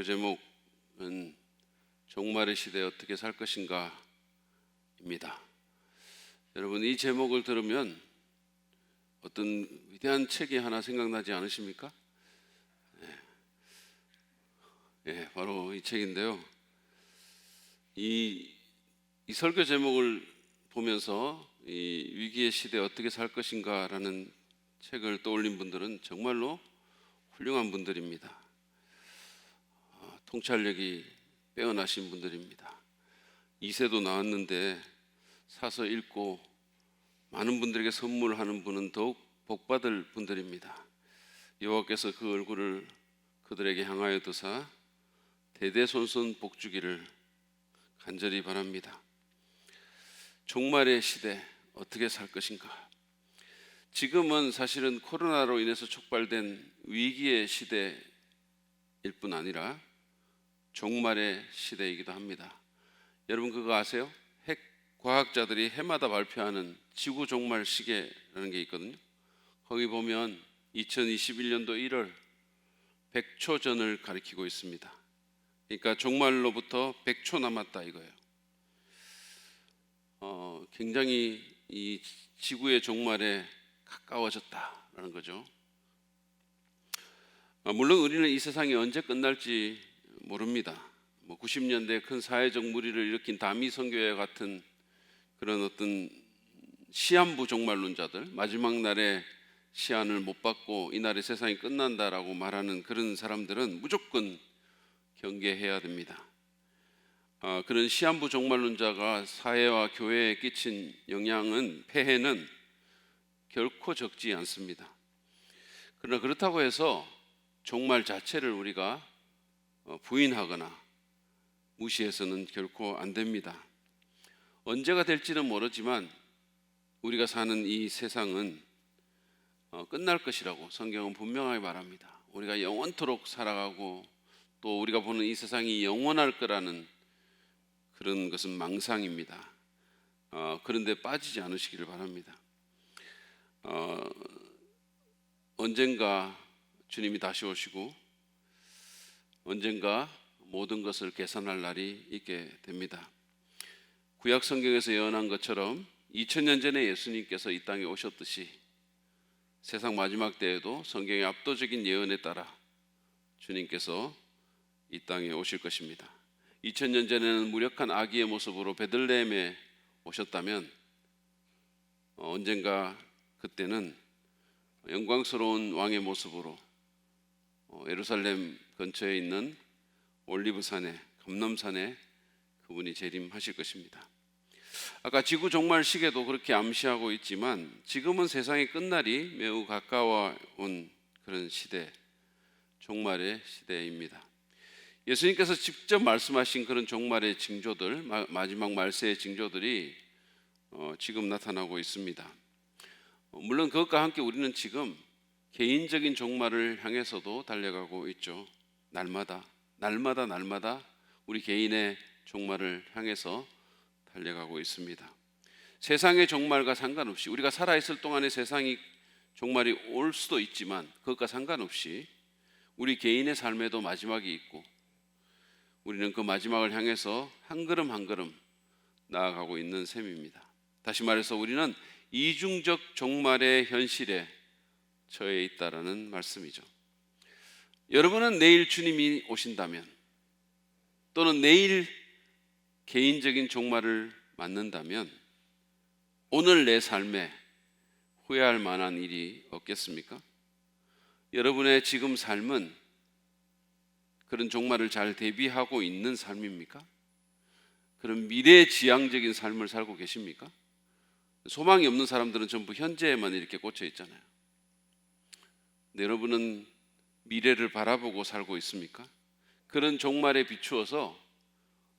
제목은 종말의 시대에 어떻게 살 것인가 입니다. 여러분, 이 제목을 들으면 어떤 위대한 책이 하나 생각나지 않으십니까? 바로 이 책인데요. 이 설교 제목을 보면서 이 위기의 시대에 어떻게 살 것인가라는 책을 떠올린 분들은 정말로 훌륭한 분들입니다. 통찰력이 빼어나신 분들입니다. 2세도 나왔는데 사서 읽고 많은 분들에게 선물하는 분은 더욱 복받을 분들입니다. 여호와께서 그 얼굴을 그들에게 향하여 두사 대대손손 복주기를 간절히 바랍니다. 종말의 시대 어떻게 살 것인가? 지금은 사실은 코로나로 인해서 촉발된 위기의 시대일 뿐 아니라 종말의 시대이기도 합니다. 여러분 그거 아세요? 핵 과학자들이 해마다 발표하는 지구 종말 시계라는 게 있거든요. 거기 보면 2021년도 1월 100초 전을 가리키고 있습니다. 그러니까 종말로부터 100초 남았다 이거예요. 굉장히 이 지구의 종말에 가까워졌다라는 거죠. 물론 우리는 이 세상이 언제 끝날지 모릅니다. 90년대 큰 사회적 무리를 일으킨 다미 선교회 같은 그런 어떤 시한부 종말론자들, 마지막 날에 시한을 못 받고 이날에 세상이 끝난다라고 말하는 그런 사람들은 무조건 경계해야 됩니다. 그런 시한부 종말론자가 사회와 교회에 끼친 폐해는 결코 적지 않습니다. 그러나 그렇다고 해서 종말 자체를 우리가 부인하거나 무시해서는 결코 안 됩니다. 언제가 될지는 모르지만 우리가 사는 이 세상은 끝날 것이라고 성경은 분명하게 말합니다. 우리가 영원토록 살아가고 또 우리가 보는 이 세상이 영원할 거라는 그런 것은 망상입니다. 그런데 빠지지 않으시기를 바랍니다. 언젠가 주님이 다시 오시고 언젠가 모든 것을 계산할 날이 있게 됩니다. 구약 성경에서 예언한 것처럼 2000년 전에 예수님께서 이 땅에 오셨듯이 세상 마지막 때에도 성경의 압도적인 예언에 따라 주님께서 이 땅에 오실 것입니다. 2000년 전에는 무력한 아기의 모습으로 베들레헴에 오셨다면 언젠가 그때는 영광스러운 왕의 모습으로 예루살렘 근처에 있는 올리브산에 감람산에 그분이 재림하실 것입니다. 아까 지구 종말 시계도 그렇게 암시하고 있지만 지금은 세상의 끝날이 매우 가까워 온 그런 시대, 종말의 시대입니다. 예수님께서 직접 말씀하신 그런 종말의 징조들, 마지막 말세의 징조들이 지금 나타나고 있습니다. 물론 그것과 함께 우리는 지금 개인적인 종말을 향해서도 달려가고 있죠. 날마다 우리 개인의 종말을 향해서 달려가고 있습니다. 세상의 종말과 상관없이 우리가 살아있을 동안에 세상이 종말이 올 수도 있지만 그것과 상관없이 우리 개인의 삶에도 마지막이 있고 우리는 그 마지막을 향해서 한 걸음 한 걸음 나아가고 있는 셈입니다. 다시 말해서 우리는 이중적 종말의 현실에 처해 있다라는 말씀이죠. 여러분은 내일 주님이 오신다면 또는 내일 개인적인 종말을 맞는다면 오늘 내 삶에 후회할 만한 일이 없겠습니까? 여러분의 지금 삶은 그런 종말을 잘 대비하고 있는 삶입니까? 그런 미래지향적인 삶을 살고 계십니까? 소망이 없는 사람들은 전부 현재에만 이렇게 꽂혀 있잖아요. 근데 여러분은 미래를 바라보고 살고 있습니까? 그런 종말에 비추어서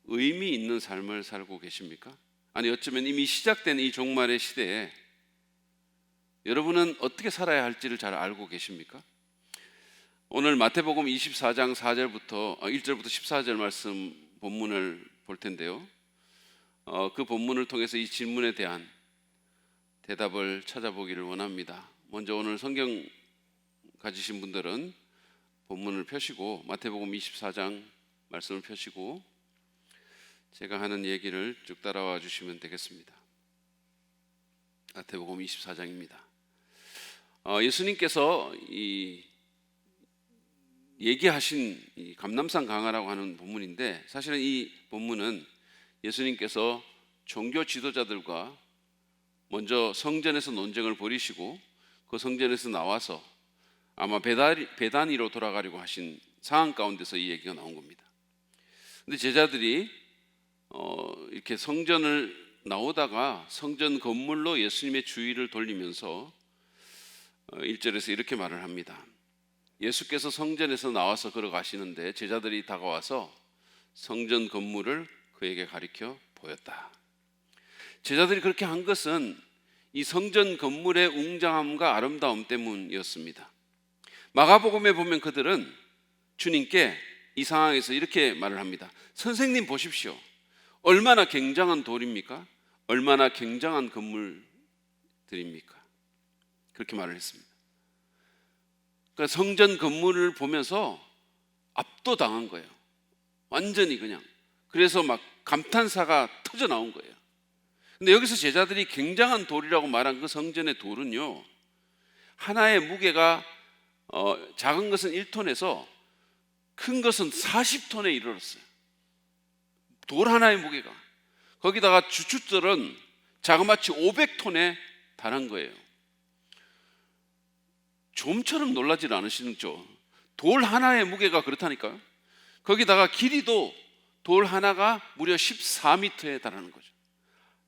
의미 있는 삶을 살고 계십니까? 아니 어쩌면 이미 시작된 이 종말의 시대에 여러분은 어떻게 살아야 할지를 잘 알고 계십니까? 오늘 마태복음 24장 1절부터 14절 말씀 본문을 볼 텐데요. 그 본문을 통해서 이 질문에 대한 대답을 찾아보기를 원합니다. 먼저 오늘 성경 가지신 분들은 본문을 펴시고 마태복음 24장 말씀을 펴시고 제가 하는 얘기를 쭉 따라와 주시면 되겠습니다. 마태복음 24장입니다. 예수님께서 얘기하신 이 감람산 강화라고 하는 본문인데, 사실은 이 본문은 예수님께서 종교 지도자들과 먼저 성전에서 논쟁을 벌이시고 그 성전에서 나와서 아마 베다니로 돌아가려고 하신 상황 가운데서 이 얘기가 나온 겁니다. 근데 제자들이 이렇게 성전을 나오다가 성전 건물로 예수님의 주의를 돌리면서 1절에서 이렇게 말을 합니다. 예수께서 성전에서 나와서 걸어가시는데 제자들이 다가와서 성전 건물을 그에게 가리켜 보였다. 제자들이 그렇게 한 것은 이 성전 건물의 웅장함과 아름다움 때문이었습니다. 마가복음에 보면 그들은 주님께 이 상황에서 이렇게 말을 합니다. 선생님 보십시오. 얼마나 굉장한 돌입니까? 얼마나 굉장한 건물들입니까? 그렇게 말을 했습니다. 그러니까 성전 건물을 보면서 압도당한 거예요. 완전히 그냥. 그래서 막 감탄사가 터져 나온 거예요. 근데 여기서 제자들이 굉장한 돌이라고 말한 그 성전의 돌은요, 하나의 무게가 작은 것은 1톤에서 큰 것은 40톤에 이르렀어요. 돌 하나의 무게가. 거기다가 주춧돌은 자그마치 500톤에 달한 거예요. 좀처럼 놀라지 않으시죠? 돌 하나의 무게가 그렇다니까요. 거기다가 길이도 돌 하나가 무려 14m에 달하는 거죠.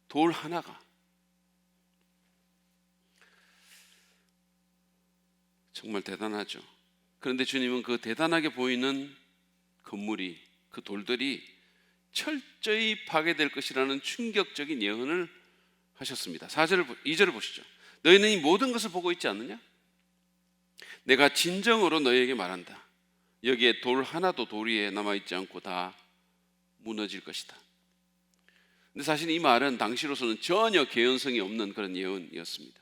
돌 하나가. 정말 대단하죠. 그런데 주님은 그 대단하게 보이는 건물이, 그 돌들이 철저히 파괴될 것이라는 충격적인 예언을 하셨습니다. 2절을 보시죠. 너희는 이 모든 것을 보고 있지 않느냐? 내가 진정으로 너희에게 말한다. 여기에 돌 하나도 돌 위에 남아있지 않고 다 무너질 것이다. 근데 사실 이 말은 당시로서는 전혀 개연성이 없는 그런 예언이었습니다.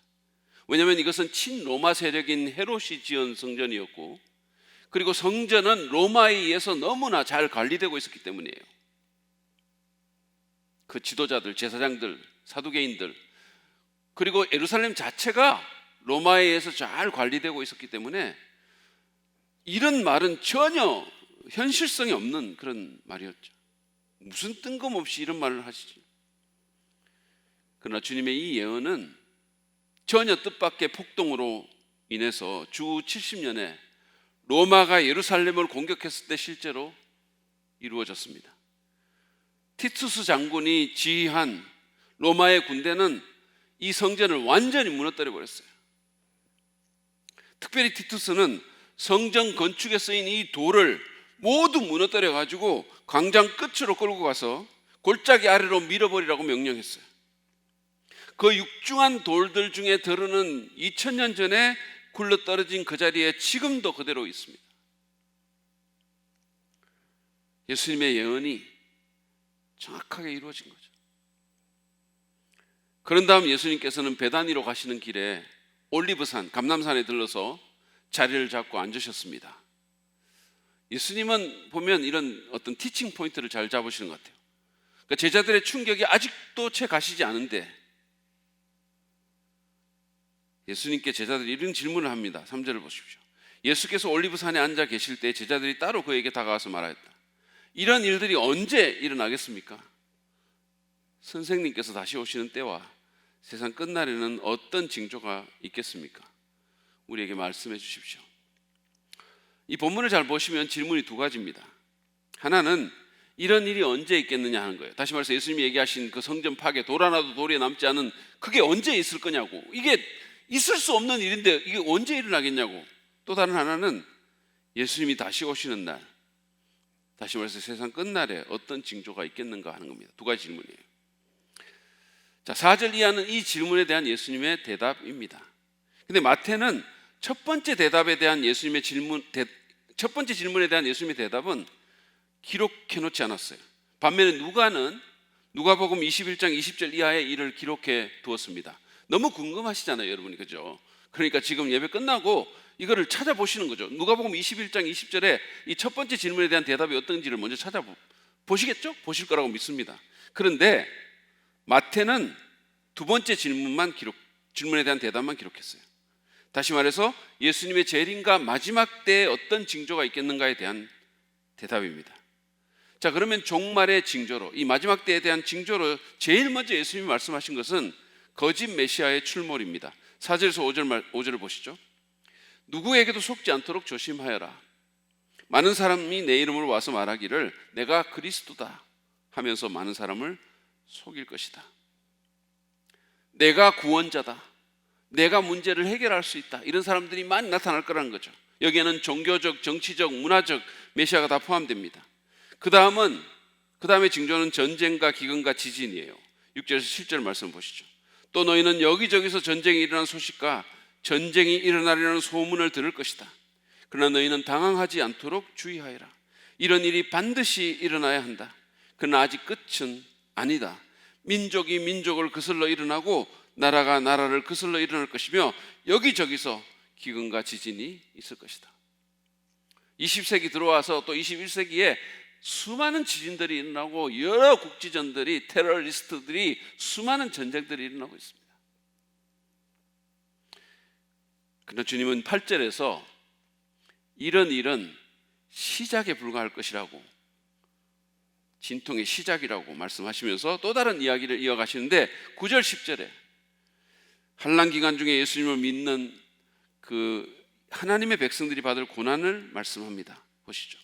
왜냐하면 이것은 친로마 세력인 헤롯이 지은 성전이었고, 그리고 성전은 로마에 의해서 너무나 잘 관리되고 있었기 때문이에요. 그 지도자들, 제사장들, 사두개인들, 그리고 예루살렘 자체가 로마에 의해서 잘 관리되고 있었기 때문에 이런 말은 전혀 현실성이 없는 그런 말이었죠. 무슨 뜬금없이 이런 말을 하시지. 그러나 주님의 이 예언은 전혀 뜻밖의 폭동으로 인해서 주 70년에 로마가 예루살렘을 공격했을 때 실제로 이루어졌습니다. 티투스 장군이 지휘한 로마의 군대는 이 성전을 완전히 무너뜨려 버렸어요. 특별히 티투스는 성전 건축에 쓰인 이 돌을 모두 무너뜨려 가지고 광장 끝으로 끌고 가서 골짜기 아래로 밀어버리라고 명령했어요. 그 육중한 돌들 중에 들어는 2000년 전에 굴러떨어진 그 자리에 지금도 그대로 있습니다. 예수님의 예언이 정확하게 이루어진 거죠. 그런 다음 예수님께서는 베다니로 가시는 길에 올리브산, 감람산에 들러서 자리를 잡고 앉으셨습니다. 예수님은 보면 이런 어떤 티칭 포인트를 잘 잡으시는 것 같아요. 그러니까 제자들의 충격이 아직도 채 가시지 않은데 예수님께 제자들이 이런 질문을 합니다. 3절을 보십시오. 예수께서 올리브산에 앉아 계실 때 제자들이 따로 그에게 다가와서 말하였다. 이런 일들이 언제 일어나겠습니까? 선생님께서 다시 오시는 때와 세상 끝날에는 어떤 징조가 있겠습니까? 우리에게 말씀해 주십시오. 이 본문을 잘 보시면 질문이 두 가지입니다. 하나는 이런 일이 언제 있겠느냐 하는 거예요. 다시 말해서 예수님이 얘기하신 그 성전 파괴, 돌 하나도 돌에 남지 않은 그게 언제 있을 거냐고. 이게 있을 수 없는 일인데 이게 언제 일어나겠냐고. 또 다른 하나는 예수님이 다시 오시는 날, 다시 말해서 세상 끝날에 어떤 징조가 있겠는가 하는 겁니다. 두 가지 질문이에요. 자, 4절 이하는 이 질문에 대한 예수님의 대답입니다. 근데 마태는 첫 번째 질문에 대한 예수님의 대답은 기록해 놓지 않았어요. 반면에 누가복음 21장 20절 이하의 일을 기록해 두었습니다. 너무 궁금하시잖아요, 여러분이. 그죠? 그러니까 지금 예배 끝나고 이거를 찾아보시는 거죠. 누가복음 21장 20절에 이 첫 번째 질문에 대한 대답이 어떤지를 먼저 찾아보시겠죠? 보실 거라고 믿습니다. 그런데 마태는 두 번째 질문에 대한 대답만 기록했어요. 다시 말해서 예수님의 재림과 마지막 때에 어떤 징조가 있겠는가에 대한 대답입니다. 자, 그러면 종말의 징조로, 이 마지막 때에 대한 징조로 제일 먼저 예수님이 말씀하신 것은 거짓 메시아의 출몰입니다. 4절에서 5절을 보시죠. 누구에게도 속지 않도록 조심하여라. 많은 사람이 내 이름으로 와서 말하기를 내가 그리스도다 하면서 많은 사람을 속일 것이다. 내가 구원자다, 내가 문제를 해결할 수 있다, 이런 사람들이 많이 나타날 거라는 거죠. 여기에는 종교적, 정치적, 문화적 메시아가 다 포함됩니다. 그 다음에 징조는 전쟁과 기근과 지진이에요. 6절에서 7절 말씀 보시죠. 또 너희는 여기저기서 전쟁이 일어난 소식과 전쟁이 일어나려는 소문을 들을 것이다. 그러나 너희는 당황하지 않도록 주의하여라. 이런 일이 반드시 일어나야 한다. 그러나 아직 끝은 아니다. 민족이 민족을 거슬러 일어나고 나라가 나라를 거슬러 일어날 것이며 여기저기서 기근과 지진이 있을 것이다. 20세기 들어와서 또 21세기에 수많은 지진들이 일어나고 여러 국지전들이, 테러리스트들이, 수많은 전쟁들이 일어나고 있습니다. 그러나 주님은 8절에서 이런 일은 시작에 불과할 것이라고, 진통의 시작이라고 말씀하시면서 또 다른 이야기를 이어가시는데 9절 10절에 환난 기간 중에 예수님을 믿는 그 하나님의 백성들이 받을 고난을 말씀합니다. 보시죠.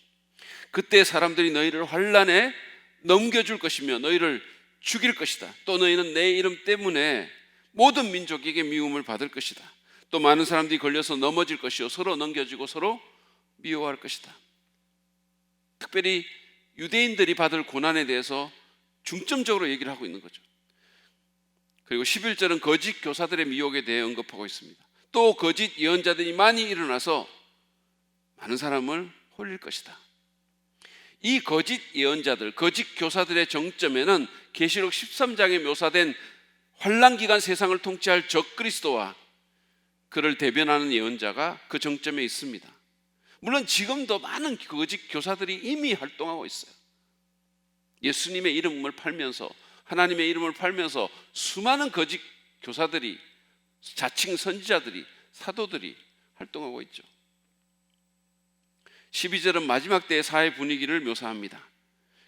그때 사람들이 너희를 환난에 넘겨줄 것이며 너희를 죽일 것이다. 또 너희는 내 이름 때문에 모든 민족에게 미움을 받을 것이다. 또 많은 사람들이 걸려서 넘어질 것이요 서로 넘겨지고 서로 미워할 것이다. 특별히 유대인들이 받을 고난에 대해서 중점적으로 얘기를 하고 있는 거죠. 그리고 11절은 거짓 교사들의 미혹에 대해 언급하고 있습니다. 또 거짓 예언자들이 많이 일어나서 많은 사람을 홀릴 것이다. 이 거짓 예언자들, 거짓 교사들의 정점에는 계시록 13장에 묘사된 환난기간 세상을 통치할 적그리스도와 그를 대변하는 예언자가 그 정점에 있습니다. 물론 지금도 많은 거짓 교사들이 이미 활동하고 있어요. 예수님의 이름을 팔면서, 하나님의 이름을 팔면서 수많은 거짓 교사들이, 자칭 선지자들이, 사도들이 활동하고 있죠. 12절은 마지막 때의 사회 분위기를 묘사합니다.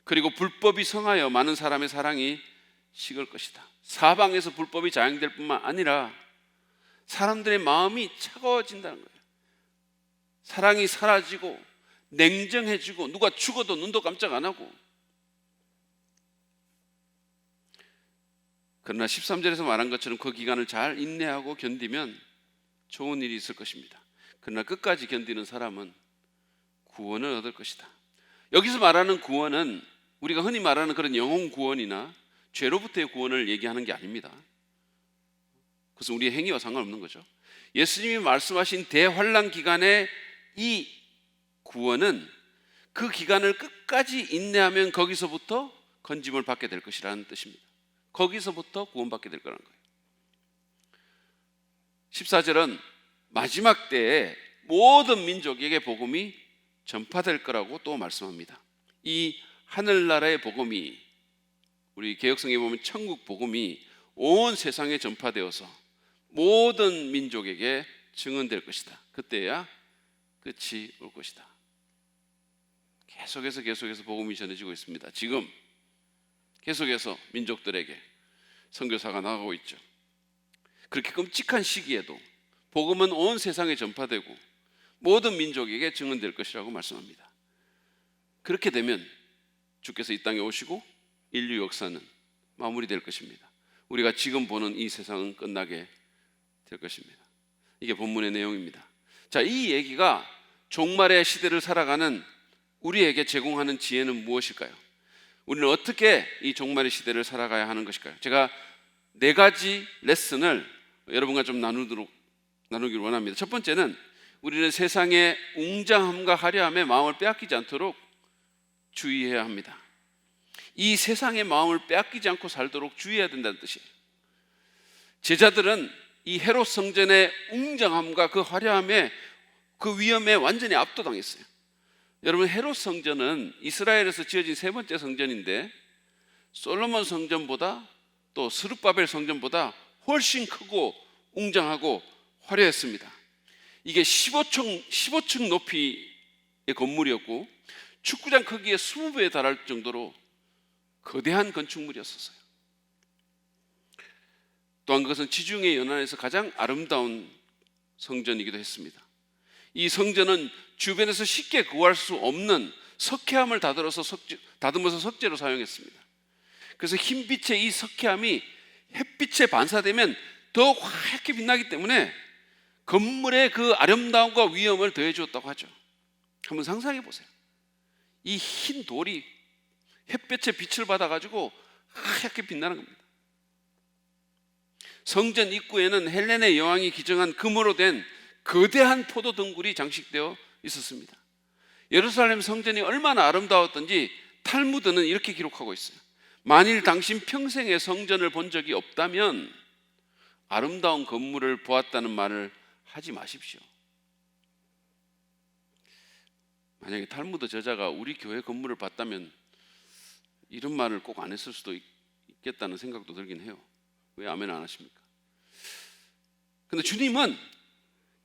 그리고 불법이 성하여 많은 사람의 사랑이 식을 것이다. 사방에서 불법이 자행될 뿐만 아니라 사람들의 마음이 차가워진다는 거예요. 사랑이 사라지고 냉정해지고 누가 죽어도 눈도 깜짝 안 하고. 그러나 13절에서 말한 것처럼 그 기간을 잘 인내하고 견디면 좋은 일이 있을 것입니다. 그러나 끝까지 견디는 사람은 구원을 얻을 것이다. 여기서 말하는 구원은 우리가 흔히 말하는 그런 영혼 구원이나 죄로부터의 구원을 얘기하는 게 아닙니다. 그것은 우리의 행위와 상관없는 거죠. 예수님이 말씀하신 대환난 기간의 이 구원은 그 기간을 끝까지 인내하면 거기서부터 건짐을 받게 될 것이라는 뜻입니다. 거기서부터 구원받게 될 거라는 거예요. 14절은 마지막 때에 모든 민족에게 복음이 전파될 거라고 또 말씀합니다. 이 하늘나라의 복음이, 우리 개역성에 보면 천국 복음이 온 세상에 전파되어서 모든 민족에게 증언될 것이다. 그때야 끝이 올 것이다. 계속해서 복음이 전해지고 있습니다. 지금 계속해서 민족들에게 선교사가 나가고 있죠. 그렇게 끔찍한 시기에도 복음은 온 세상에 전파되고 모든 민족에게 증언될 것이라고 말씀합니다. 그렇게 되면 주께서 이 땅에 오시고 인류 역사는 마무리될 것입니다. 우리가 지금 보는 이 세상은 끝나게 될 것입니다. 이게 본문의 내용입니다. 자, 이 얘기가 종말의 시대를 살아가는 우리에게 제공하는 지혜는 무엇일까요? 우리는 어떻게 이 종말의 시대를 살아가야 하는 것일까요? 제가 4가지 레슨을 여러분과 좀 나누기를 원합니다. 첫 번째는 우리는 세상의 웅장함과 화려함에 마음을 빼앗기지 않도록 주의해야 합니다. 이 세상의 마음을 빼앗기지 않고 살도록 주의해야 된다는 뜻이에요. 제자들은 이 헤롯 성전의 웅장함과 그 화려함에 그 위험에 완전히 압도당했어요. 여러분, 헤롯 성전은 이스라엘에서 지어진 세 번째 성전인데 솔로몬 성전보다 또 스룹바벨 성전보다 훨씬 크고 웅장하고 화려했습니다. 이게 15층 높이의 건물이었고 축구장 크기의 20배에 달할 정도로 거대한 건축물이었어요. 또한 그것은 지중해 연안에서 가장 아름다운 성전이기도 했습니다. 이 성전은 주변에서 쉽게 구할 수 없는 석회암을 다듬어서 석재로 사용했습니다. 그래서 흰빛의 이 석회암이 햇빛에 반사되면 더 하얗게 빛나기 때문에 건물의 그 아름다움과 위엄을 더해 주었다고 하죠. 한번 상상해 보세요. 이 흰 돌이 햇볕의 빛을 받아가지고 하얗게 빛나는 겁니다. 성전 입구에는 헬렌의 여왕이 기증한 금으로 된 거대한 포도 덩굴이 장식되어 있었습니다. 예루살렘 성전이 얼마나 아름다웠던지 탈무드는 이렇게 기록하고 있어요. 만일 당신 평생에 성전을 본 적이 없다면 아름다운 건물을 보았다는 말을 하지 마십시오. 만약에 탈무드 저자가 우리 교회 건물을 봤다면 이런 말을 꼭 안 했을 수도 있겠다는 생각도 들긴 해요. 왜 아멘 안 하십니까? 근데 주님은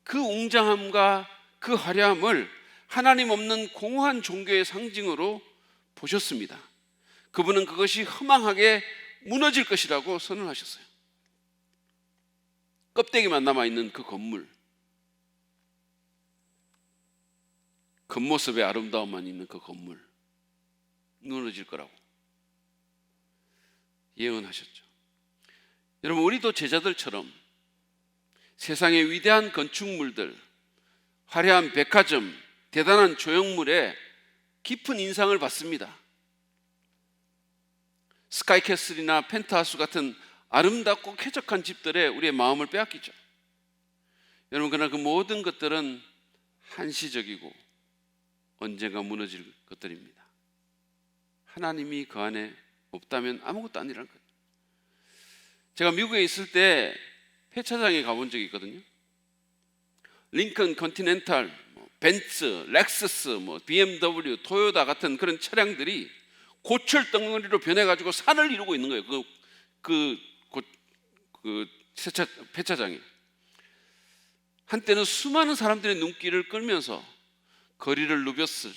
그 웅장함과 그 화려함을 하나님 없는 공허한 종교의 상징으로 보셨습니다. 그분은 그것이 허망하게 무너질 것이라고 선언하셨어요. 껍데기만 남아있는 그 건물, 겉모습의 아름다움만 있는 그 건물 무너질 거라고 예언하셨죠. 여러분, 우리도 제자들처럼 세상의 위대한 건축물들, 화려한 백화점, 대단한 조형물에 깊은 인상을 받습니다. 스카이캐슬이나 펜트하우스 같은 아름답고 쾌적한 집들에 우리의 마음을 빼앗기죠. 여러분, 그러나 그 모든 것들은 한시적이고 언젠가 무너질 것들입니다. 하나님이 그 안에 없다면 아무것도 아니라는 거예요. 제가 미국에 있을 때 폐차장에 가본 적이 있거든요. 링컨 컨티넨탈, 벤츠, 렉서스, BMW, 토요타 같은 그런 차량들이 고철 덩어리로 변해가지고 산을 이루고 있는 거예요. 그 폐차장에. 한때는 수많은 사람들의 눈길을 끌면서 거리를 누볐을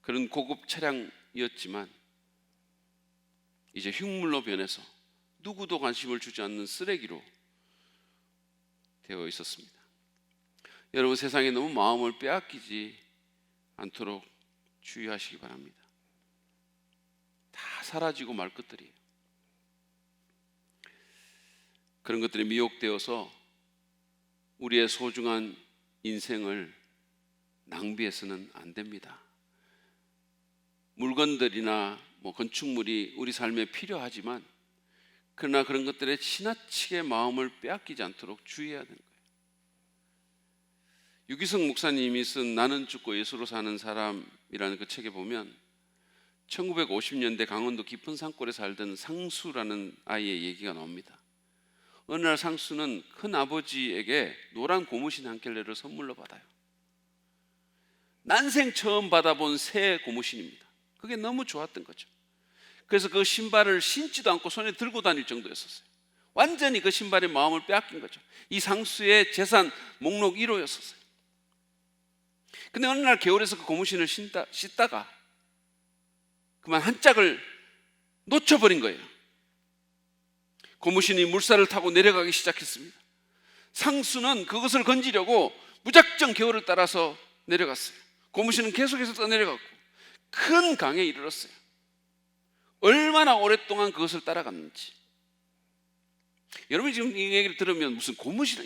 그런 고급 차량이었지만 이제 흉물로 변해서 누구도 관심을 주지 않는 쓰레기로 되어 있었습니다. 여러분, 세상에 너무 마음을 빼앗기지 않도록 주의하시기 바랍니다. 다 사라지고 말 것들이에요. 그런 것들이 미혹되어서 우리의 소중한 인생을 낭비해서는 안 됩니다. 물건들이나 건축물이 우리 삶에 필요하지만 그러나 그런 것들에 지나치게 마음을 빼앗기지 않도록 주의해야 되는 거예요. 유기성 목사님이 쓴 나는 죽고 예수로 사는 사람이라는 그 책에 보면 1950년대 강원도 깊은 산골에 살던 상수라는 아이의 얘기가 나옵니다. 어느 날 상수는 큰 아버지에게 노란 고무신 한 켤레를 선물로 받아요. 난생 처음 받아본 새 고무신입니다. 그게 너무 좋았던 거죠. 그래서 그 신발을 신지도 않고 손에 들고 다닐 정도였었어요. 완전히 그 신발에 마음을 빼앗긴 거죠. 이 상수의 재산 목록 1호였었어요. 근데 어느 날 겨울에서 그 고무신을 신다가 그만 한 짝을 놓쳐버린 거예요. 고무신이 물살을 타고 내려가기 시작했습니다. 상수는 그것을 건지려고 무작정 겨울을 따라서 내려갔어요. 고무신은 계속해서 떠내려갔고 큰 강에 이르렀어요. 얼마나 오랫동안 그것을 따라갔는지. 여러분이 지금 이 얘기를 들으면 무슨 고무신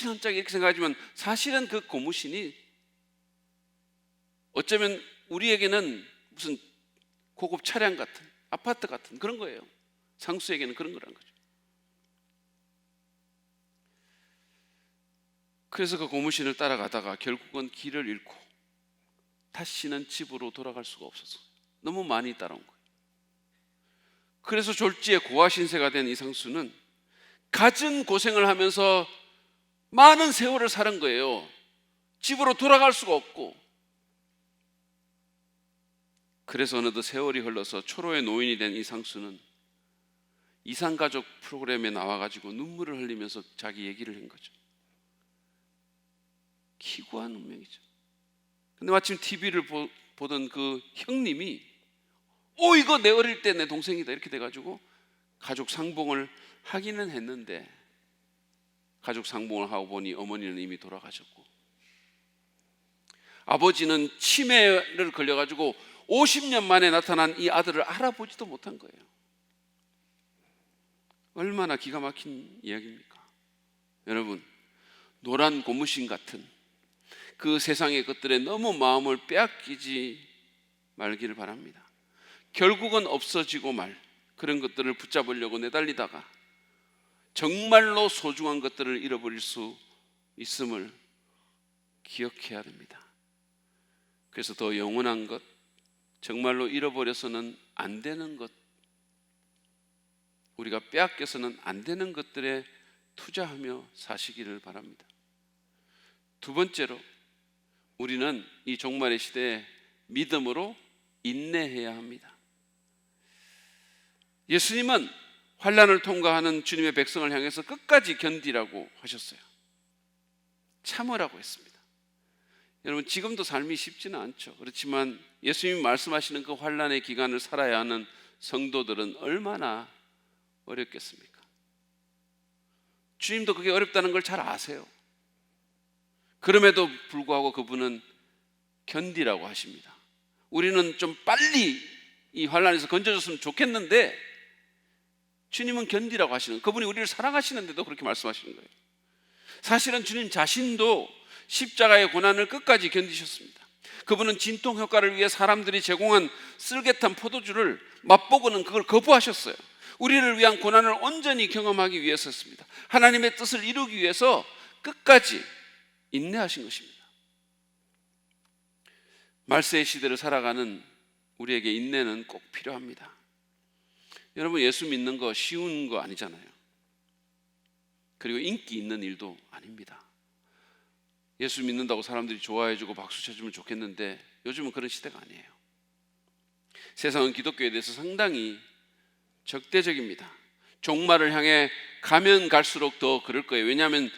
한 짝이 이렇게 생각하지만 사실은 그 고무신이 어쩌면 우리에게는 무슨 고급 차량 같은, 아파트 같은 그런 거예요. 상수에게는 그런 거란 거죠. 그래서 그 고무신을 따라가다가 결국은 길을 잃고 다시는 집으로 돌아갈 수가 없었어요. 너무 많이 따라온 거예요. 그래서 졸지에 고아신세가 된 이 상수는 갖은 고생을 하면서 많은 세월을 사는 거예요. 집으로 돌아갈 수가 없고. 그래서 어느덧 세월이 흘러서 초로의 노인이 된 이상수는 이산가족 프로그램에 나와가지고 눈물을 흘리면서 자기 얘기를 한 거죠. 기구한 운명이죠. 근데 마침 TV를 보던 그 형님이 이거 내 어릴 때 내 동생이다 이렇게 돼가지고 가족 상봉을 하기는 했는데, 가족 상봉을 하고 보니 어머니는 이미 돌아가셨고 아버지는 치매를 걸려가지고 50년 만에 나타난 이 아들을 알아보지도 못한 거예요. 얼마나 기가 막힌 이야기입니까? 여러분, 노란 고무신 같은 그 세상의 것들에 너무 마음을 빼앗기지 말기를 바랍니다. 결국은 없어지고 말 그런 것들을 붙잡으려고 내달리다가 정말로 소중한 것들을 잃어버릴 수 있음을 기억해야 됩니다. 그래서 더 영원한 것, 정말로 잃어버려서는 안 되는 것, 우리가 빼앗겨서는 안 되는 것들에 투자하며 사시기를 바랍니다. 두 번째로, 우리는 이 종말의 시대에 믿음으로 인내해야 합니다. 예수님은 환난을 통과하는 주님의 백성을 향해서 끝까지 견디라고 하셨어요. 참으라고 했습니다. 여러분, 지금도 삶이 쉽지는 않죠. 그렇지만 예수님이 말씀하시는 그 환난의 기간을 살아야 하는 성도들은 얼마나 어렵겠습니까? 주님도 그게 어렵다는 걸 잘 아세요. 그럼에도 불구하고 그분은 견디라고 하십니다. 우리는 좀 빨리 이 환난에서 건져줬으면 좋겠는데 주님은 견디라고 하시는, 그분이 우리를 사랑하시는데도 그렇게 말씀하시는 거예요. 사실은 주님 자신도 십자가의 고난을 끝까지 견디셨습니다. 그분은 진통 효과를 위해 사람들이 제공한 쓸개탄 포도주를 맛보고는 그걸 거부하셨어요. 우리를 위한 고난을 온전히 경험하기 위해서였습니다. 하나님의 뜻을 이루기 위해서 끝까지 인내하신 것입니다. 말세의 시대를 살아가는 우리에게 인내는 꼭 필요합니다. 여러분, 예수 믿는 거 쉬운 거 아니잖아요. 그리고 인기 있는 일도 아닙니다. 예수 믿는다고 사람들이 좋아해주고 박수 쳐주면 좋겠는데 요즘은 그런 시대가 아니에요. 세상은 기독교에 대해서 상당히 적대적입니다. 종말을 향해 가면 갈수록 더 그럴 거예요. 왜냐하면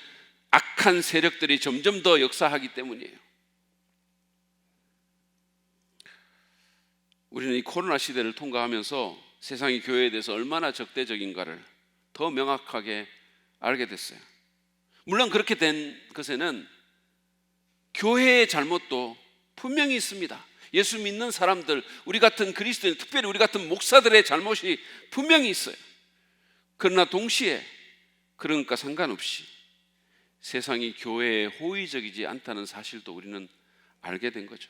악한 세력들이 점점 더 역사하기 때문이에요. 우리는 이 코로나 시대를 통과하면서 세상이 교회에 대해서 얼마나 적대적인가를 더 명확하게 알게 됐어요. 물론 그렇게 된 것에는 교회의 잘못도 분명히 있습니다. 예수 믿는 사람들, 우리 같은 그리스도인, 특별히 우리 같은 목사들의 잘못이 분명히 있어요. 그러나 동시에 그러니까 상관없이 세상이 교회에 호의적이지 않다는 사실도 우리는 알게 된 거죠.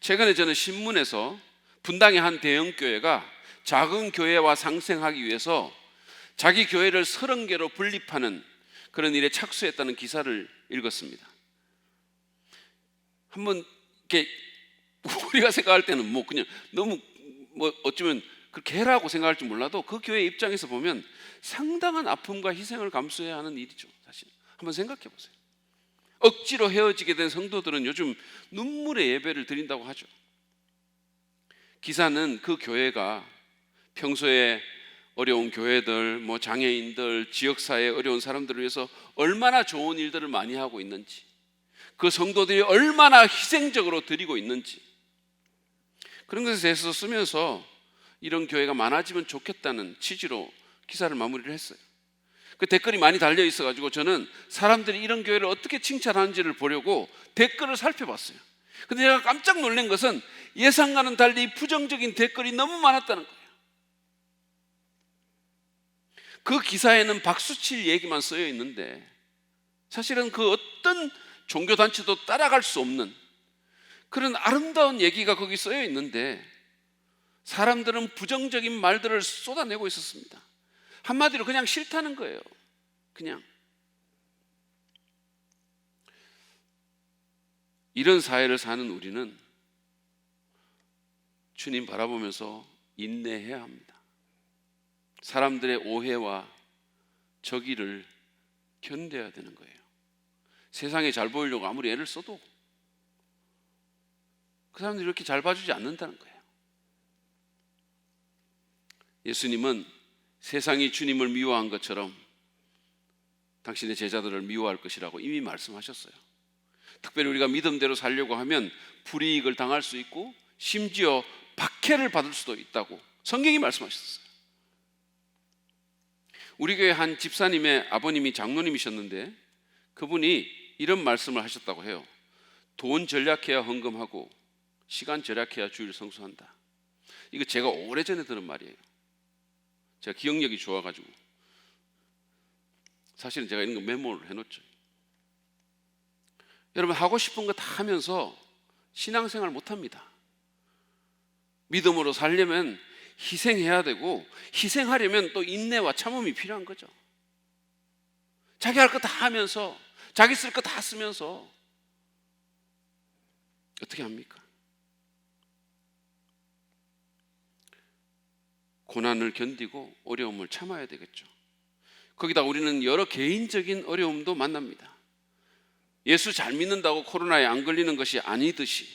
최근에 저는 신문에서 분당의 한 대형 교회가 작은 교회와 상생하기 위해서 자기 교회를 30개로 분립하는 그런 일에 착수했다는 기사를 읽었습니다. 한번 이렇게 우리가 생각할 때는 그냥 너무 어쩌면 그렇게 해라고 생각할지 몰라도 그 교회 입장에서 보면 상당한 아픔과 희생을 감수해야 하는 일이죠. 사실 한번 생각해 보세요. 억지로 헤어지게 된 성도들은 요즘 눈물의 예배를 드린다고 하죠. 기사는 그 교회가 평소에 어려운 교회들, 장애인들, 지역사회에 어려운 사람들을 위해서 얼마나 좋은 일들을 많이 하고 있는지, 그 성도들이 얼마나 희생적으로 드리고 있는지, 그런 것에 대해서 쓰면서 이런 교회가 많아지면 좋겠다는 취지로 기사를 마무리를 했어요. 그 댓글이 많이 달려 있어가지고 저는 사람들이 이런 교회를 어떻게 칭찬하는지를 보려고 댓글을 살펴봤어요. 근데 제가 깜짝 놀란 것은 예상과는 달리 부정적인 댓글이 너무 많았다는 거예요. 그 기사에는 박수칠 얘기만 쓰여 있는데 사실은 그 어떤 종교단체도 따라갈 수 없는 그런 아름다운 얘기가 거기 쓰여 있는데 사람들은 부정적인 말들을 쏟아내고 있었습니다. 한마디로 그냥 싫다는 거예요. 그냥. 이런 사회를 사는 우리는 주님 바라보면서 인내해야 합니다. 사람들의 오해와 저기를 견뎌야 되는 거예요. 세상에 잘 보이려고 아무리 애를 써도 그 사람들이 이렇게 잘 봐주지 않는다는 거예요. 예수님은 세상이 주님을 미워한 것처럼 당신의 제자들을 미워할 것이라고 이미 말씀하셨어요. 특별히 우리가 믿음대로 살려고 하면 불이익을 당할 수 있고 심지어 박해를 받을 수도 있다고 성경이 말씀하셨어요. 우리 교회 한 집사님의 아버님이 장로님이셨는데 그분이 이런 말씀을 하셨다고 해요. 돈 절약해야 헌금하고 시간 절약해야 주일 성수한다. 이거 제가 오래전에 들은 말이에요. 제가 기억력이 좋아가지고 사실은 제가 이런 거 메모를 해놓죠. 여러분, 하고 싶은 거 다 하면서 신앙생활 못합니다. 믿음으로 살려면 희생해야 되고, 희생하려면 또 인내와 참음이 필요한 거죠. 자기 할 거 다 하면서, 자기 쓸 거 다 쓰면서 어떻게 합니까? 고난을 견디고 어려움을 참아야 되겠죠. 거기다 우리는 여러 개인적인 어려움도 만납니다. 예수 잘 믿는다고 코로나에 안 걸리는 것이 아니듯이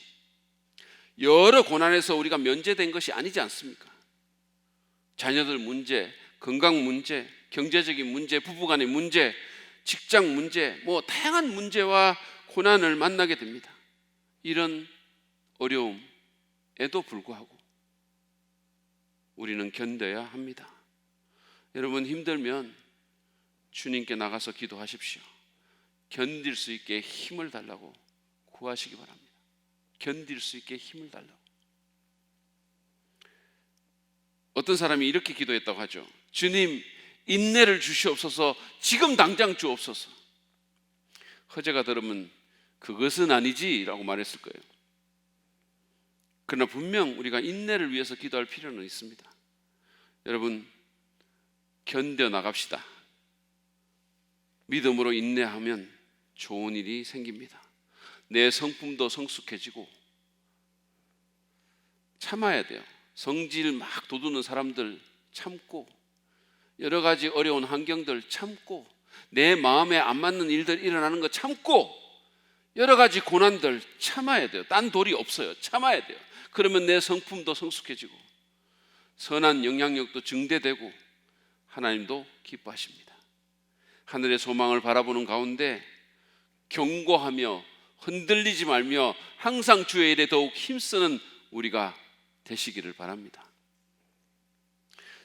여러 고난에서 우리가 면제된 것이 아니지 않습니까? 자녀들 문제, 건강 문제, 경제적인 문제, 부부간의 문제, 직장 문제, 다양한 문제와 고난을 만나게 됩니다. 이런 어려움에도 불구하고 우리는 견뎌야 합니다. 여러분, 힘들면 주님께 나가서 기도하십시오. 견딜 수 있게 힘을 달라고 구하시기 바랍니다. 견딜 수 있게 힘을 달라고. 어떤 사람이 이렇게 기도했다고 하죠. 주님, 인내를 주시옵소서. 지금 당장 주옵소서. 허재가 들으면 그것은 아니지 라고 말했을 거예요. 그러나 분명 우리가 인내를 위해서 기도할 필요는 있습니다. 여러분, 견뎌 나갑시다. 믿음으로 인내하면 좋은 일이 생깁니다. 내 성품도 성숙해지고 참아야 돼요. 성질 막 돋우는 사람들 참고, 여러 가지 어려운 환경들 참고, 내 마음에 안 맞는 일들 일어나는 거 참고, 여러 가지 고난들 참아야 돼요. 딴 도리 없어요. 참아야 돼요. 그러면 내 성품도 성숙해지고 선한 영향력도 증대되고 하나님도 기뻐하십니다. 하늘의 소망을 바라보는 가운데 경고하며 흔들리지 말며 항상 주의 일에 더욱 힘쓰는 우리가 되시기를 바랍니다.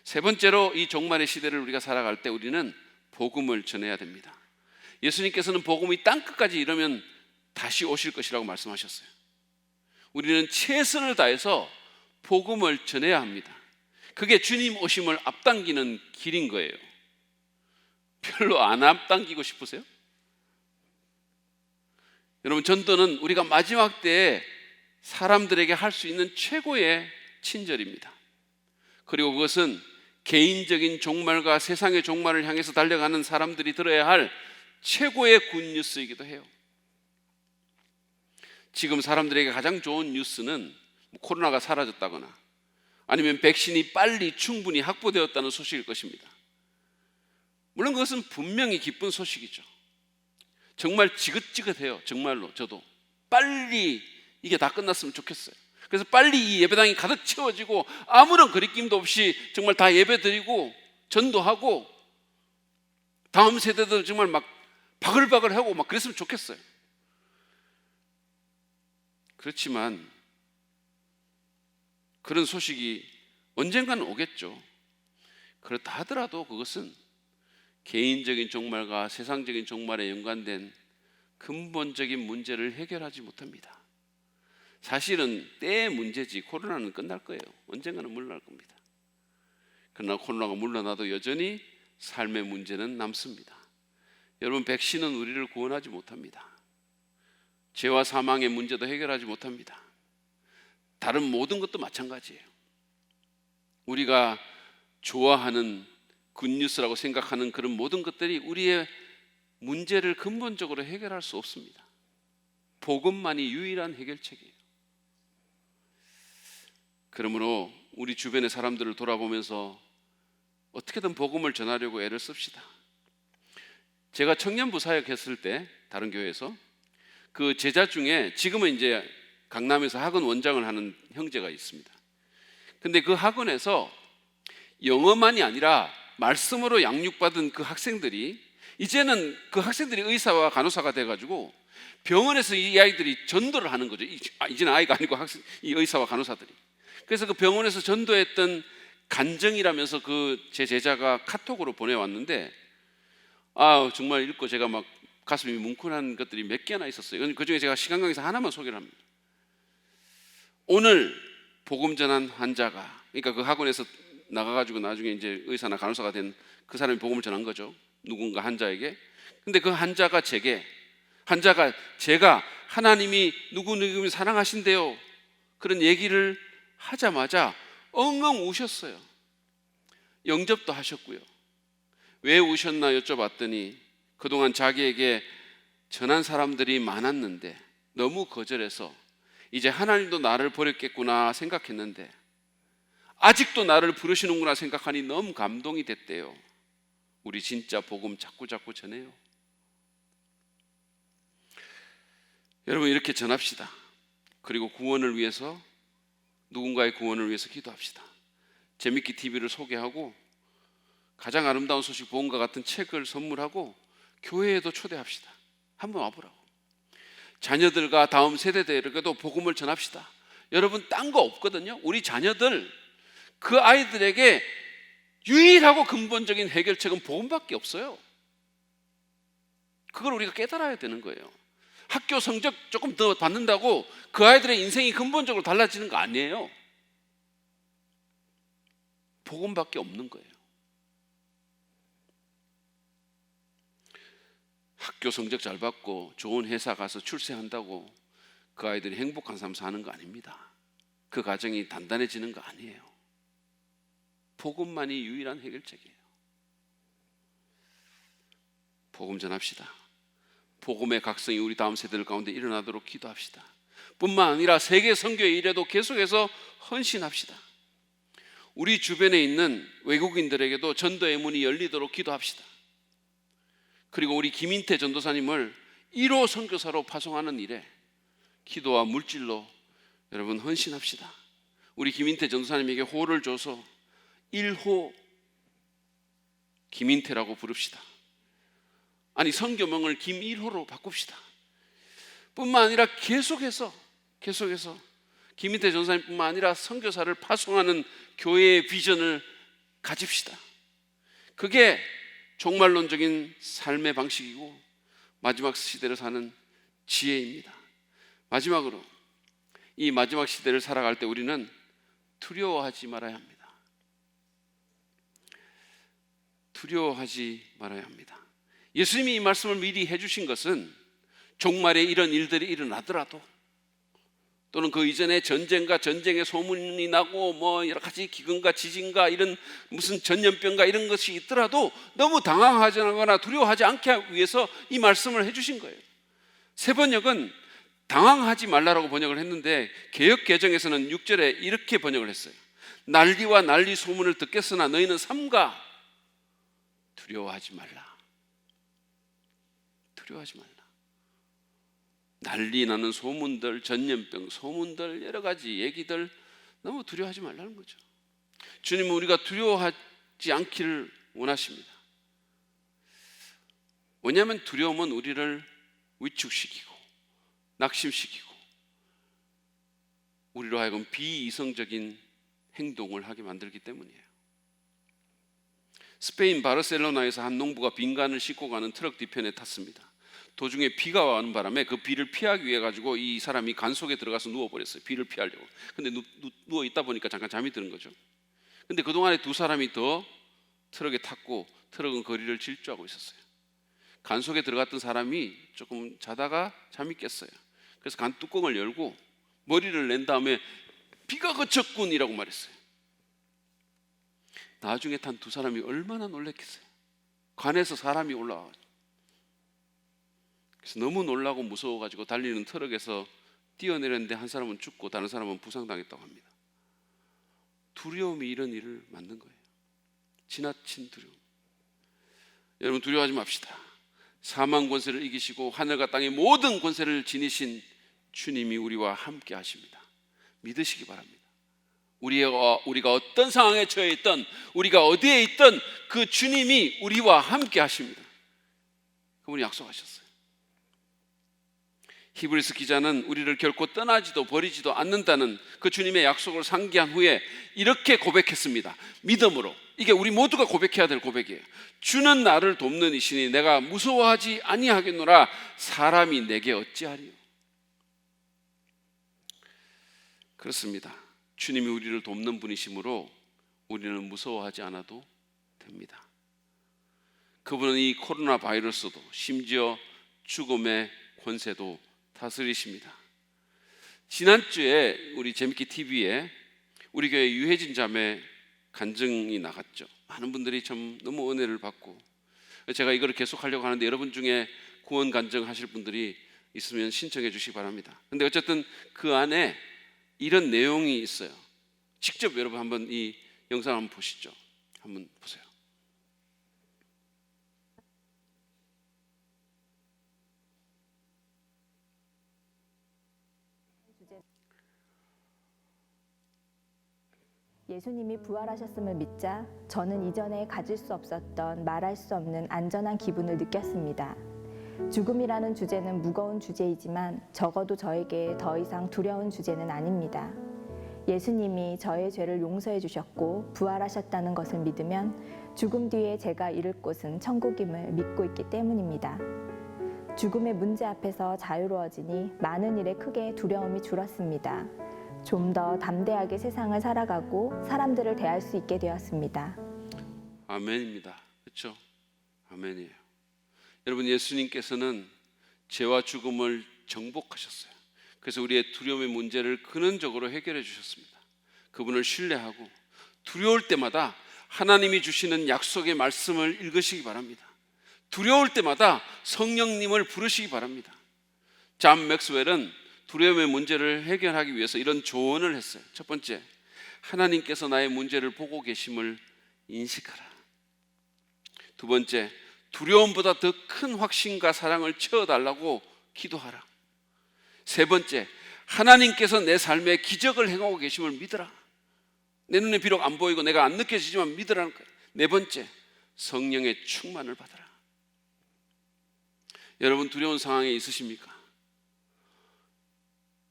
세 번째로, 이 종말의 시대를 우리가 살아갈 때 우리는 복음을 전해야 됩니다. 예수님께서는 복음이 땅끝까지 이르면 다시 오실 것이라고 말씀하셨어요. 우리는 최선을 다해서 복음을 전해야 합니다. 그게 주님 오심을 앞당기는 길인 거예요. 별로 안 앞당기고 싶으세요? 여러분, 전도는 우리가 마지막 때에 사람들에게 할 수 있는 최고의 친절입니다. 그리고 그것은 개인적인 종말과 세상의 종말을 향해서 달려가는 사람들이 들어야 할 최고의 굿뉴스이기도 해요. 지금 사람들에게 가장 좋은 뉴스는 코로나가 사라졌다거나 아니면 백신이 빨리 충분히 확보되었다는 소식일 것입니다. 물론 그것은 분명히 기쁜 소식이죠. 정말 지긋지긋해요. 정말로 저도 빨리 이게 다 끝났으면 좋겠어요. 그래서 빨리 이 예배당이 가득 채워지고 아무런 거리낌도 없이 정말 다 예배드리고 전도하고 다음 세대들 정말 막 바글바글하고 막 그랬으면 좋겠어요. 그렇지만 그런 소식이 언젠가는 오겠죠. 그렇다 하더라도 그것은 개인적인 종말과 세상적인 종말에 연관된 근본적인 문제를 해결하지 못합니다. 사실은 때의 문제지 코로나는 끝날 거예요. 언젠가는 물러날 겁니다. 그러나 코로나가 물러나도 여전히 삶의 문제는 남습니다. 여러분, 백신은 우리를 구원하지 못합니다. 죄와 사망의 문제도 해결하지 못합니다. 다른 모든 것도 마찬가지예요. 우리가 좋아하는 굿뉴스라고 생각하는 그런 모든 것들이 우리의 문제를 근본적으로 해결할 수 없습니다. 복음만이 유일한 해결책이에요. 그러므로 우리 주변의 사람들을 돌아보면서 어떻게든 복음을 전하려고 애를 씁시다. 제가 청년부 사역했을 때 다른 교회에서 그 제자 중에 지금은 이제 강남에서 학원 원장을 하는 형제가 있습니다. 근데 그 학원에서 영어만이 아니라 말씀으로 양육받은 그 학생들이 이제는 그 학생들이 의사와 간호사가 돼가지고 병원에서 이 아이들이 전도를 하는 거죠. 이제는 아이가 아니고 이 의사와 간호사들이. 그래서 그 병원에서 전도했던 간증이라면서 그 제 제자가 카톡으로 보내왔는데, 정말 읽고 제가 막 가슴이 뭉클한 것들이 몇 개나 있었어요. 그 중에 제가 시간 관계에서 하나만 소개를 합니다. 오늘 복음 전한 환자가, 그러니까 그 학원에서 나가가지고 나중에 이제 의사나 간호사가 된 그 사람이 복음을 전한 거죠. 누군가 환자에게. 근데 그 환자가 제가 하나님이 누구누구 사랑하신대요, 그런 얘기를 하자마자 엉엉 우셨어요. 영접도 하셨고요. 왜 우셨나 여쭤봤더니 그동안 자기에게 전한 사람들이 많았는데 너무 거절해서 이제 하나님도 나를 버렸겠구나 생각했는데 아직도 나를 부르시는구나 생각하니 너무 감동이 됐대요. 우리 진짜 복음 자꾸 전해요. 여러분, 이렇게 전합시다. 그리고 구원을 위해서, 누군가의 구원을 위해서 기도합시다. 재밌게 TV를 소개하고 가장 아름다운 소식 복음과 같은 책을 선물하고 교회에도 초대합시다. 한번 와보라고. 자녀들과 다음 세대들에게도 복음을 전합시다. 여러분, 딴 거 없거든요. 우리 자녀들, 그 아이들에게 유일하고 근본적인 해결책은 복음밖에 없어요. 그걸 우리가 깨달아야 되는 거예요. 학교 성적 조금 더 받는다고 그 아이들의 인생이 근본적으로 달라지는 거 아니에요. 복음밖에 없는 거예요. 학교 성적 잘 받고 좋은 회사 가서 출세한다고 그 아이들이 행복한 삶 사는 거 아닙니다. 그 가정이 단단해지는 거 아니에요. 복음만이 유일한 해결책이에요. 복음 전합시다. 복음의 각성이 우리 다음 세대들 가운데 일어나도록 기도합시다. 뿐만 아니라 세계 선교의 일에도 계속해서 헌신합시다. 우리 주변에 있는 외국인들에게도 전도의 문이 열리도록 기도합시다. 그리고 우리 김인태 전도사님을 1호 선교사로 파송하는 일에 기도와 물질로 여러분 헌신합시다. 우리 김인태 전도사님에게 호를 줘서 1호 김인태라고 부릅시다. 아니, 선교명을 김1호로 바꿉시다. 뿐만 아니라 계속해서 김인태 전도사님뿐만 아니라 선교사를 파송하는 교회의 비전을 가집시다. 그게 종말론적인 삶의 방식이고 마지막 시대를 사는 지혜입니다. 마지막으로, 이 마지막 시대를 살아갈 때 우리는 두려워하지 말아야 합니다. 두려워하지 말아야 합니다. 예수님이 이 말씀을 미리 해주신 것은 종말에 이런 일들이 일어나더라도, 또는 그 이전에 전쟁과 전쟁의 소문이 나고 뭐 여러 가지 기근과 지진과 이런 무슨 전염병과 이런 것이 있더라도 너무 당황하지 않거나 두려워하지 않게 위해서 이 말씀을 해주신 거예요. 새번역은 당황하지 말라라고 번역을 했는데 개역 개정에서는 6절에 이렇게 번역을 했어요. 난리와 난리 소문을 듣겠으나 너희는 삼가 두려워하지 말라. 두려워하지 말라. 난리 나는 소문들, 전염병 소문들, 여러 가지 얘기들 너무 두려워하지 말라는 거죠. 주님은 우리가 두려워하지 않기를 원하십니다. 왜냐하면 두려움은 우리를 위축시키고 낙심시키고 우리로 하여금 비이성적인 행동을 하게 만들기 때문이에요. 스페인 바르셀로나에서 한 농부가 빈간을 싣고 가는 트럭 뒤편에 탔습니다. 도중에 비가 와는 바람에 그 비를 피하기 위해 가지고 이 사람이 간 속에 들어가서 누워버렸어요. 비를 피하려고. 근데 누워 있다 보니까 잠깐 잠이 드는 거죠. 근데 그동안에 두 사람이 더 트럭에 탔고 트럭은 거리를 질주하고 있었어요. 간 속에 들어갔던 사람이 조금 자다가 잠이 깼어요. 그래서 간 뚜껑을 열고 머리를 낸 다음에 비가 그쳤군이라고 말했어요. 나중에 탄 두 사람이 얼마나 놀랐겠어요. 관에서 사람이 올라와. 그래서 너무 놀라고 무서워가지고 달리는 트럭에서 뛰어내렸는데 한 사람은 죽고 다른 사람은 부상당했다고 합니다. 두려움이 이런 일을 만든 거예요. 지나친 두려움. 여러분, 두려워하지 맙시다. 사망 권세를 이기시고 하늘과 땅의 모든 권세를 지니신 주님이 우리와 함께 하십니다. 믿으시기 바랍니다. 우리가 어떤 상황에 처해 있던, 우리가 어디에 있던 그 주님이 우리와 함께 하십니다. 그분이 약속하셨어요. 히브리서 기자는 우리를 결코 떠나지도 버리지도 않는다는 그 주님의 약속을 상기한 후에 이렇게 고백했습니다. 믿음으로. 이게 우리 모두가 고백해야 될 고백이에요. 주는 나를 돕는 이시니 내가 무서워하지 아니하겠노라. 사람이 내게 어찌하리요. 그렇습니다. 주님이 우리를 돕는 분이시므로 우리는 무서워하지 않아도 됩니다. 그분은 이 코로나 바이러스도 심지어 죽음의 권세도 다스리십니다. 지난주에 우리 재밌게 TV에 우리 교회 유혜진 자매 간증이 나갔죠. 많은 분들이 참 너무 은혜를 받고, 제가 이걸 계속 하려고 하는데 여러분 중에 구원 간증하실 분들이 있으면 신청해 주시기 바랍니다. 근데 어쨌든 그 안에 이런 내용이 있어요. 직접 여러분 한번 이 영상 한번 보시죠. 한번 보세요. 예수님이 부활하셨음을 믿자 저는 이전에 가질 수 없었던 말할 수 없는 안전한 기분을 느꼈습니다. 죽음이라는 주제는 무거운 주제이지만 적어도 저에게 더 이상 두려운 주제는 아닙니다. 예수님이 저의 죄를 용서해 주셨고 부활하셨다는 것을 믿으면 죽음 뒤에 제가 이를 곳은 천국임을 믿고 있기 때문입니다. 죽음의 문제 앞에서 자유로워지니 많은 일에 크게 두려움이 줄었습니다. 좀 더 담대하게 세상을 살아가고 사람들을 대할 수 있게 되었습니다. 아멘입니다. 그렇죠? 아멘이에요. 여러분, 예수님께서는 죄와 죽음을 정복하셨어요. 그래서 우리의 두려움의 문제를 근원적으로 해결해 주셨습니다. 그분을 신뢰하고 두려울 때마다 하나님이 주시는 약속의 말씀을 읽으시기 바랍니다. 두려울 때마다 성령님을 부르시기 바랍니다. 존 맥스웰은 두려움의 문제를 해결하기 위해서 이런 조언을 했어요. 첫 번째, 하나님께서 나의 문제를 보고 계심을 인식하라. 두 번째, 두려움보다 더 큰 확신과 사랑을 채워달라고 기도하라. 세 번째, 하나님께서 내 삶에 기적을 행하고 계심을 믿으라. 내 눈에 비록 안 보이고 내가 안 느껴지지만 믿으라는 거예요. 네 번째, 성령의 충만을 받아라. 여러분, 두려운 상황에 있으십니까?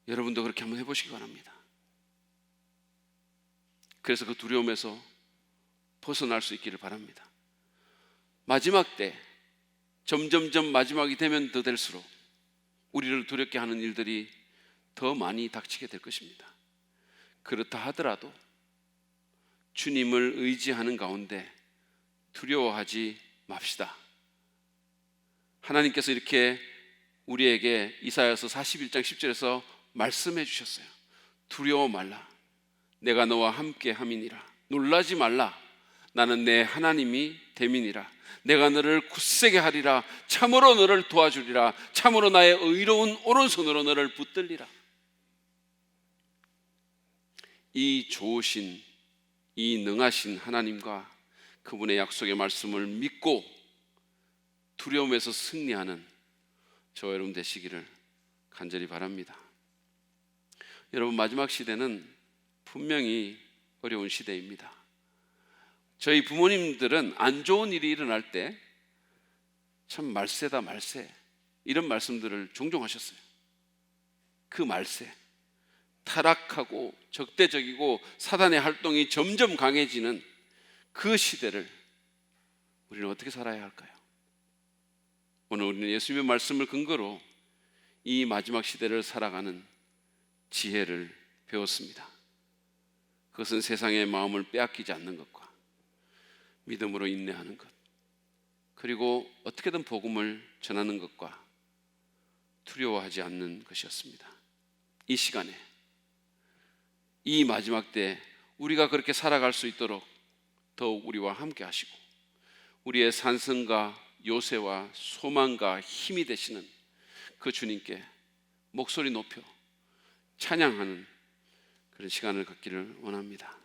여러분도 그렇게 한번 해보시기 바랍니다. 그래서 그 두려움에서 벗어날 수 있기를 바랍니다. 마지막 때, 점점점 마지막이 되면 더 될수록 우리를 두렵게 하는 일들이 더 많이 닥치게 될 것입니다. 그렇다 하더라도 주님을 의지하는 가운데 두려워하지 맙시다. 하나님께서 이렇게 우리에게 이사야서 41장 10절에서 말씀해 주셨어요. 두려워 말라. 내가 너와 함께 함이니라. 놀라지 말라. 나는 내 하나님이 됨이니라. 내가 너를 굳세게 하리라. 참으로 너를 도와주리라. 참으로 나의 의로운 오른손으로 너를 붙들리라. 이 좋으신, 이 능하신 하나님과 그분의 약속의 말씀을 믿고 두려움에서 승리하는 저와 여러분 되시기를 간절히 바랍니다. 여러분, 마지막 시대는 분명히 어려운 시대입니다. 저희 부모님들은 안 좋은 일이 일어날 때 참 말세다 말세 이런 말씀들을 종종 하셨어요. 그 말세, 타락하고 적대적이고 사단의 활동이 점점 강해지는 그 시대를 우리는 어떻게 살아야 할까요? 오늘 우리는 예수님의 말씀을 근거로 이 마지막 시대를 살아가는 지혜를 배웠습니다. 그것은 세상의 마음을 빼앗기지 않는 것과 믿음으로 인내하는 것, 그리고 어떻게든 복음을 전하는 것과 두려워하지 않는 것이었습니다. 이 시간에, 이 마지막 때 우리가 그렇게 살아갈 수 있도록 더욱 우리와 함께 하시고 우리의 산성과 요새와 소망과 힘이 되시는 그 주님께 목소리 높여 찬양하는 그런 시간을 갖기를 원합니다.